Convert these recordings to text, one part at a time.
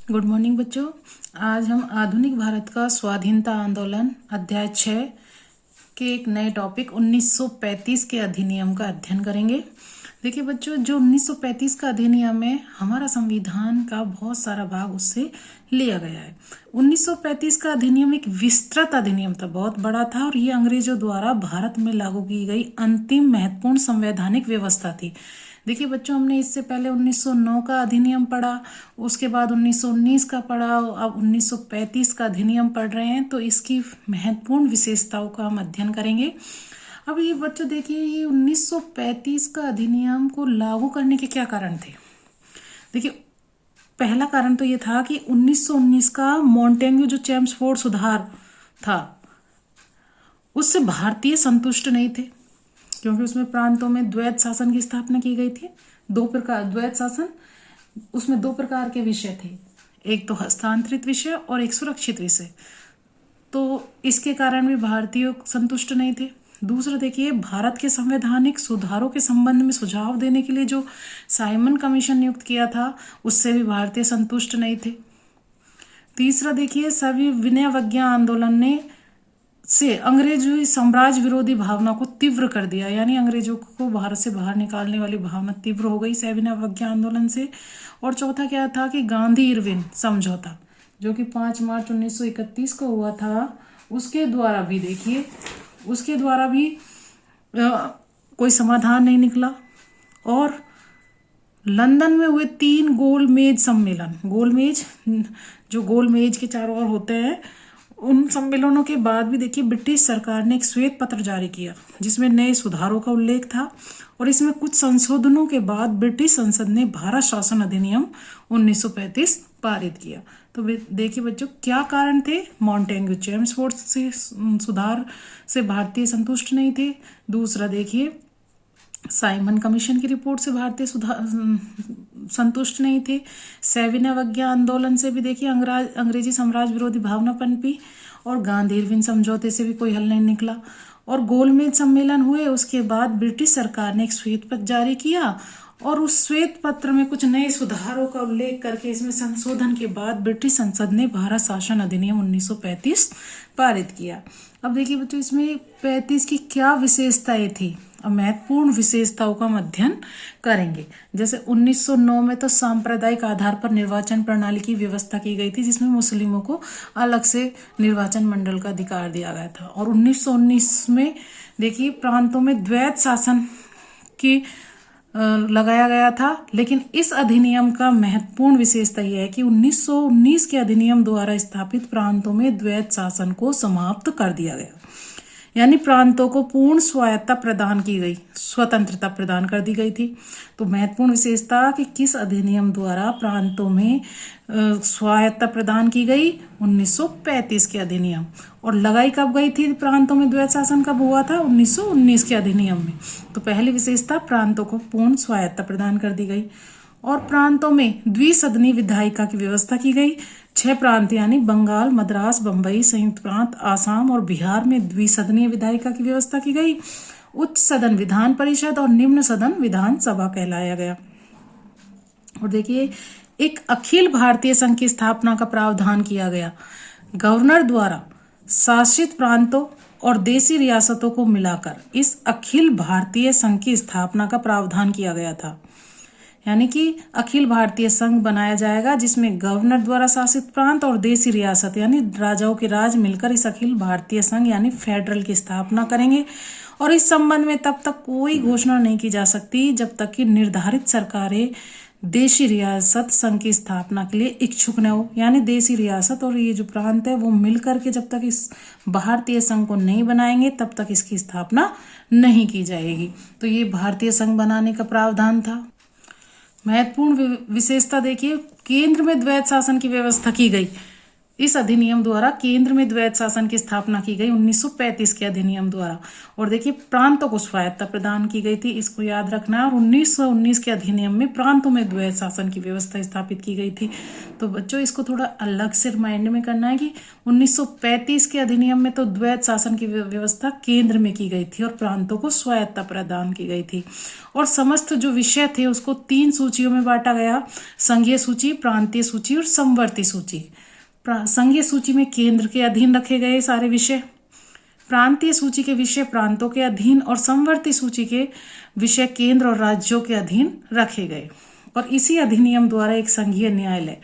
Good morning बच्चों। आज हम आधुनिक भारत का स्वाधीनता आंदोलन अध्याय 6 के एक नए टॉपिक 1935 के अधिनियम का अध्ययन करेंगे। देखिए बच्चों, जो 1935 का अधिनियम है, हमारा संविधान का बहुत सारा भाग उससे लिया गया है। 1935 का अधिनियम एक विस्तृत अधिनियम था, बहुत बड़ा था, और ये अंग्रेजों द्वारा भारत में लागू की गई अंतिम महत्वपूर्ण संवैधानिक व्यवस्था थी। देखिए बच्चों, हमने इससे पहले 1909 का अधिनियम पढ़ा, उसके बाद 1919 का पढ़ा, अब 1935 का अधिनियम पढ़ रहे हैं। तो इसकी महत्वपूर्ण विशेषताओं का हम अध्ययन करेंगे। अब ये बच्चों देखिए, ये 1935 का अधिनियम को लागू करने के क्या कारण थे। देखिए, पहला कारण तो ये था कि 1919 का मॉन्टेग्यू जो चेम्सफोर्ड सुधार था, उससे भारतीय संतुष्ट नहीं थे, क्योंकि उसमें प्रांतों में द्वैत शासन की स्थापना की गई थी। दो प्रकार द्वैत शासन, उसमें दो प्रकार के विषय थे, एक तो हस्तांतरित विषय और एक सुरक्षित विषय। तो इसके कारण भी भारतीय संतुष्ट नहीं थे। दूसरा देखिए, भारत के संवैधानिक सुधारों के संबंध में सुझाव देने के लिए जो साइमन कमीशन नियुक्त किया था, उससे भी भारतीय संतुष्ट नहीं थे। तीसरा देखिए, सभी विनयवज्ञा आंदोलन ने से अंग्रेजी साम्राज्य विरोधी भावना को तीव्र कर दिया, यानी अंग्रेजों को भारत से बाहर निकालने वाली भावना तीव्र हो गई सविनय अवज्ञा आंदोलन से। और चौथा क्या था कि गांधी इरविन समझौता, जो कि 5 मार्च 1931 को हुआ था, उसके द्वारा भी देखिए, उसके द्वारा भी कोई समाधान नहीं निकला। और लंदन में हुए 3 गोलमेज सम्मेलन, गोलमेज जो गोलमेज के चारों ओर होते हैं, उन सम्मेलनों के बाद भी देखिए ब्रिटिश सरकार ने एक श्वेत पत्र जारी किया, जिसमें नए सुधारों का उल्लेख था। और इसमें कुछ संशोधनों के बाद ब्रिटिश संसद ने भारत शासन अधिनियम 1935 पारित किया। तो देखिए बच्चों, क्या कारण थे। मॉन्टेग्यू चेम्सफोर्ड से सुधार से भारतीय संतुष्ट नहीं थे। दूसरा देखिए, साइमन कमीशन की रिपोर्ट से भारतीय संतुष्ट नहीं थे। सविनय अवज्ञा आंदोलन से भी देखिए अंग्रेजी साम्राज्य विरोधी भावना पनपी। और गांधी इरविन समझौते से भी कोई हल नहीं निकला। और गोलमेज सम्मेलन हुए, उसके बाद ब्रिटिश सरकार ने एक श्वेत पत्र जारी किया, और उस श्वेत पत्र में कुछ नए सुधारों का उल्लेख करके इसमें संशोधन के बाद ब्रिटिश संसद ने भारत शासन अधिनियम 1935 पारित किया। अब देखिए बच्चों, इसमें 35 की क्या विशेषताएं थी। अब महत्वपूर्ण विशेषताओं का हम अध्ययन करेंगे। जैसे 1909 में तो सांप्रदायिक आधार पर निर्वाचन प्रणाली की व्यवस्था की गई थी, जिसमें मुस्लिमों को अलग से निर्वाचन मंडल का अधिकार दिया गया था। और 1919 में देखिए, प्रांतों में द्वैत शासन की लगाया गया था। लेकिन इस अधिनियम का महत्वपूर्ण विशेषता यह है कि 1919 के अधिनियम द्वारा स्थापित प्रांतों में द्वैत शासन को समाप्त कर दिया गया, यानी प्रांतों को पूर्ण स्वायत्तता प्रदान की गई, स्वतंत्रता प्रदान कर दी गई थी। तो महत्वपूर्ण विशेषता कि किस अधिनियम द्वारा प्रांतों में स्वायत्तता प्रदान की गई, 1935 के अधिनियम। और लगाई कब गई थी प्रांतों में द्वैत शासन, कब हुआ था, 1919 के अधिनियम में। तो पहली विशेषता, प्रांतों को पूर्ण स्वायत्तता प्रदान कर दी गई। और प्रांतों में द्विसदनीय विधायिका की व्यवस्था की गई। 6 प्रांत यानी बंगाल, मद्रास, बंबई, संयुक्त प्रांत, आसाम और बिहार में द्विसदनीय विधायिका की व्यवस्था की गई। उच्च सदन विधान परिषद और निम्न सदन विधानसभा कहलाया गया। और देखिए, एक अखिल भारतीय संघ की स्थापना का प्रावधान किया गया। गवर्नर द्वारा शासित प्रांतों और देशी रियासतों को मिलाकर इस अखिल भारतीय संघ की स्थापना का प्रावधान किया गया था, यानी कि अखिल भारतीय संघ बनाया जाएगा, जिसमें गवर्नर द्वारा शासित प्रांत और देशी रियासत यानी राजाओं के राज मिलकर इस अखिल भारतीय संघ यानी फेडरल की स्थापना करेंगे। और इस संबंध में तब तक कोई घोषणा नहीं की जा सकती जब तक कि निर्धारित सरकारें देशी रियासत संघ की स्थापना के लिए इच्छुक न हो, यानी देशी रियासत और ये जो प्रांत है वो मिलकर के जब तक इस भारतीय संघ को नहीं बनाएंगे, तब तक इसकी स्थापना नहीं की जाएगी। तो ये भारतीय संघ बनाने का प्रावधान था। महत्वपूर्ण विशेषता देखिए, केंद्र में द्वैत शासन की व्यवस्था की गई। इस अधिनियम द्वारा केंद्र में द्वैत शासन की स्थापना की गई 1935 के अधिनियम द्वारा। और देखिए प्रांतों को स्वायत्ता प्रदान की गई थी, इसको याद रखना है। और 1919 के अधिनियम में प्रांतों में द्वैत शासन की व्यवस्था स्थापित की गई थी। तो बच्चों इसको थोड़ा अलग से माइंड में करना है कि 1935 के अधिनियम में तो द्वैत शासन की व्यवस्था केंद्र में की गई थी और प्रांतों को स्वायत्ता प्रदान की गई थी। और समस्त जो विषय थे उसको 3 सूचियों में बांटा गया, संघीय सूची, प्रांतीय सूची और समवर्ती सूची। संघीय सूची में केंद्र के अधीन रखे गए सारे विषय, प्रांतीय सूची के विषय प्रांतों के अधीन और समवर्ती सूची के विषय केंद्र और राज्यों के अधीन रखे गए। और इसी अधिनियम द्वारा एक संघीय न्यायालय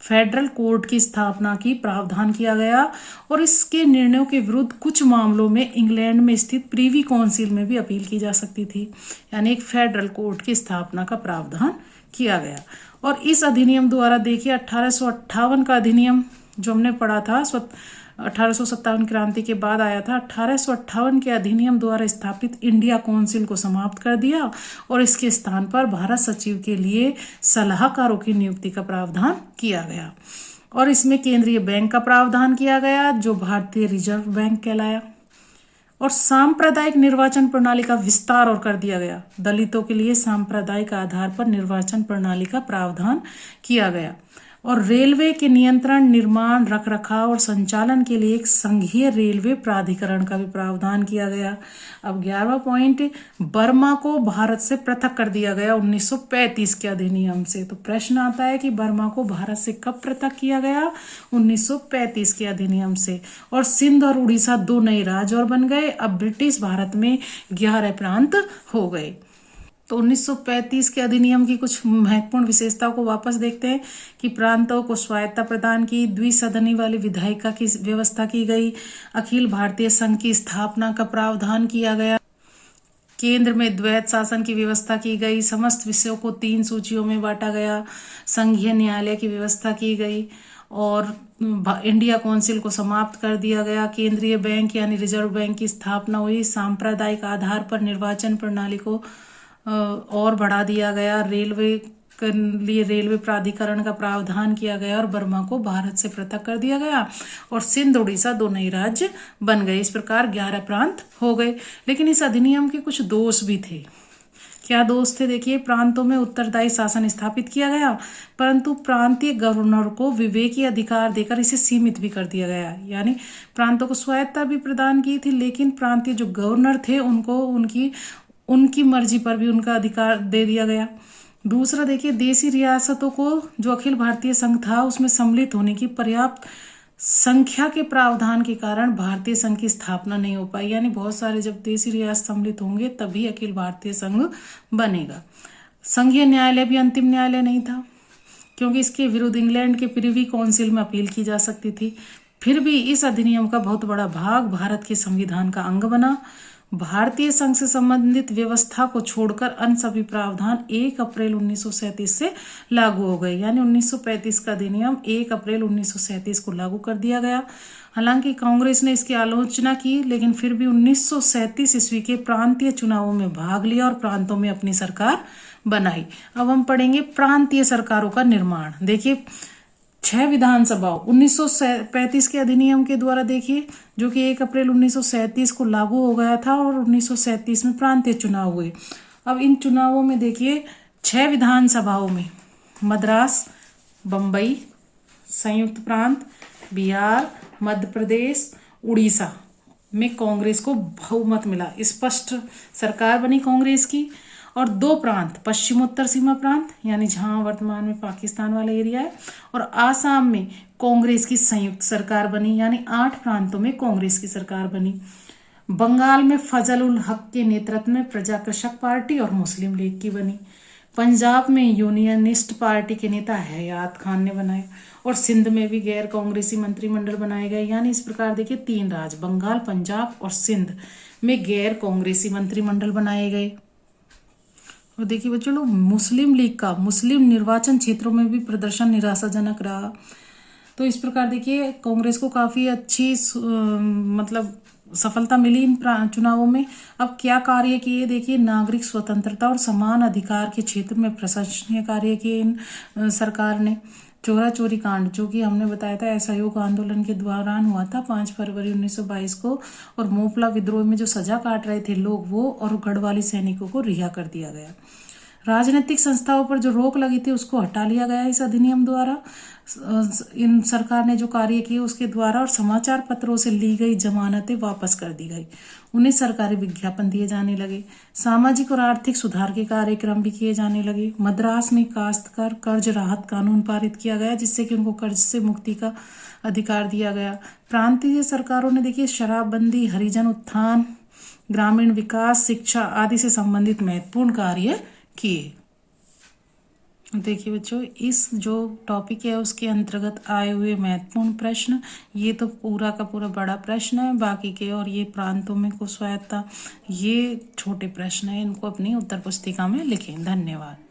फेडरल कोर्ट की स्थापना की प्रावधान किया गया और इसके निर्णयों के विरुद्ध कुछ मामलों में इंग्लैंड में स्थित प्रीवी काउंसिल में भी अपील की जा सकती थी। यानी एक फेडरल कोर्ट की स्थापना का प्रावधान किया गया। और इस अधिनियम द्वारा देखिए 1858 का अधिनियम जो हमने पढ़ा था 1857 क्रांति के बाद आया था, 1858 के अधिनियम द्वारा स्थापित इंडिया काउंसिल को समाप्त कर दिया और इसके स्थान पर भारत सचिव के लिए सलाहकारों की नियुक्ति का प्रावधान किया गया। और इसमें केंद्रीय बैंक का प्रावधान किया गया जो भारतीय रिजर्व बैंक कहलाया। और सांप्रदायिक निर्वाचन प्रणाली का विस्तार और कर दिया गया। दलितों के लिए सांप्रदायिक आधार पर निर्वाचन प्रणाली का प्रावधान किया गया। और रेलवे के नियंत्रण, निर्माण, रखरखाव और संचालन के लिए एक संघीय रेलवे प्राधिकरण का भी प्रावधान किया गया। अब 11वां पॉइंट, बर्मा को भारत से पृथक कर दिया गया 1935 के अधिनियम से। तो प्रश्न आता है कि बर्मा को भारत से कब पृथक किया गया? 1935 के अधिनियम से। और सिंध और उड़ीसा 2 नए राज्य और बन गए। अब ब्रिटिश भारत में 11 प्रांत हो गए। तो 1935 के अधिनियम की कुछ महत्वपूर्ण विशेषताओं को वापस देखते हैं कि प्रांतों को स्वायत्ता प्रदान की, द्विसदनी वाली विधायिका की व्यवस्था की गई, अखिल भारतीय संघ की स्थापना का प्रावधान किया गया, केंद्र में द्वैत शासन की व्यवस्था की गई, समस्त विषयों को 3 सूचियों में बांटा गया, संघीय न्यायालय की व्यवस्था की गई और इंडिया काउंसिल को समाप्त कर दिया गया, केंद्रीय बैंक यानी रिजर्व बैंक की स्थापना हुई, सांप्रदायिक आधार पर निर्वाचन प्रणाली को और बढ़ा दिया गया, रेलवे के लिए रेलवे प्राधिकरण का प्रावधान किया गया और बर्मा को भारत से पृथक कर दिया गया और सिंध उड़ीसा 2 नए राज्य बन गए। इस प्रकार 11 प्रांत हो गए। लेकिन इस अधिनियम के कुछ दोष भी थे। क्या दोष थे? देखिए, प्रांतों में उत्तरदायी शासन स्थापित किया गया, परंतु प्रांतीय गवर्नर को विवेकी अधिकार देकर इसे सीमित भी कर दिया गया। यानी प्रांतों को स्वायत्ता भी प्रदान की थी, लेकिन प्रांतीय जो गवर्नर थे उनको उनकी मर्जी पर भी उनका अधिकार दे दिया गया। दूसरा देखिए, देशी रियासतों को जो अखिल भारतीय संघ था उसमें सम्मिलित होने की पर्याप्त संख्या के प्रावधान के कारण भारतीय संघ की स्थापना नहीं हो पाई। यानी बहुत सारे जब देशी रियासत सम्मिलित होंगे तभी अखिल भारतीय संघ बनेगा। संघीय न्यायालय भी अंतिम न्यायालय नहीं था क्योंकि इसके विरुद्ध इंग्लैंड के प्रिवी काउंसिल में अपील की जा सकती थी। फिर भी इस अधिनियम का बहुत बड़ा भाग भारत के संविधान का अंग बना। भारतीय संघ से संबंधित व्यवस्था को छोड़कर अन्य सभी प्रावधान 1 अप्रैल 1937 से लागू हो गए। यानी 1935 का अधिनियम 1 अप्रैल 1937 को लागू कर दिया गया। हालांकि कांग्रेस ने इसकी आलोचना की, लेकिन फिर भी 1937 ईस्वी के प्रांतीय चुनावों में भाग लिया और प्रांतों में अपनी सरकार बनाई। अब हम पढ़ेंगे प्रांतीय सरकारों का निर्माण। देखिए, 6 विधानसभाओं 1935 के अधिनियम के द्वारा देखिए जो कि 1 अप्रैल 1937 को लागू हो गया था और 1937 में प्रांतीय चुनाव हुए। अब इन चुनावों में देखिए 6 विधानसभाओं में मद्रास, बम्बई, संयुक्त प्रांत, बिहार, मध्य प्रदेश, उड़ीसा में कांग्रेस को बहुमत मिला। स्पष्ट सरकार बनी कांग्रेस की। और 2 प्रांत, पश्चिमोत्तर सीमा प्रांत यानी जहां वर्तमान में पाकिस्तान वाला एरिया है, और आसाम में कांग्रेस की संयुक्त सरकार बनी। यानी 8 प्रांतों में कांग्रेस की सरकार बनी। बंगाल में फजल उल हक के नेतृत्व में प्रजा कृषक पार्टी और मुस्लिम लीग की बनी। पंजाब में यूनियनिस्ट पार्टी के नेता हयात खान ने बनाए और सिंध में भी गैर कांग्रेसी मंत्रिमंडल बनाए गए। यानी इस प्रकार देखिए 3 राज्य बंगाल, पंजाब और सिंध में गैर कांग्रेसी मंत्रिमंडल बनाए गए। और देखिए बच्चों लोग, मुस्लिम लीग का मुस्लिम निर्वाचन क्षेत्रों में भी प्रदर्शन निराशाजनक रहा। तो इस प्रकार देखिए कांग्रेस को काफी अच्छी मतलब सफलता मिली इन चुनावों में। अब क्या कार्य किए? देखिए, नागरिक स्वतंत्रता और समान अधिकार के क्षेत्र में प्रशंसनीय कार्य किए इन सरकार ने। चोरा चोरी कांड जो कि हमने बताया था असहयोग आंदोलन के दौरान हुआ था 5 फरवरी 1922 को, और मोपला विद्रोह में जो सजा काट रहे थे लोग वो, और गढ़वाली सैनिकों को रिहा कर दिया गया। राजनीतिक संस्थाओं पर जो रोक लगी थी उसको हटा लिया गया इस अधिनियम द्वारा। इन सरकार ने जो कार्य किए उसके द्वारा, और समाचार पत्रों से ली गई जमानतें वापस कर दी गई, उन्हें सरकारी विज्ञापन दिए जाने लगे। सामाजिक और आर्थिक सुधार के कार्यक्रम भी किए जाने लगे। मद्रास में काश्तकार कर्ज राहत कानून पारित किया गया जिससे कि उनको कर्ज से मुक्ति का अधिकार दिया गया। प्रांतीय सरकारों ने देखिए शराबबंदी, हरिजन उत्थान, ग्रामीण विकास, शिक्षा आदि से संबंधित महत्वपूर्ण कार्य किए। देखिए बच्चों, इस जो टॉपिक है उसके अंतर्गत आए हुए महत्वपूर्ण प्रश्न, ये तो पूरा का पूरा बड़ा प्रश्न है, बाकी के और ये प्रांतों में को स्वायत्ता, ये छोटे प्रश्न है, इनको अपनी उत्तर पुस्तिका में लिखें। धन्यवाद।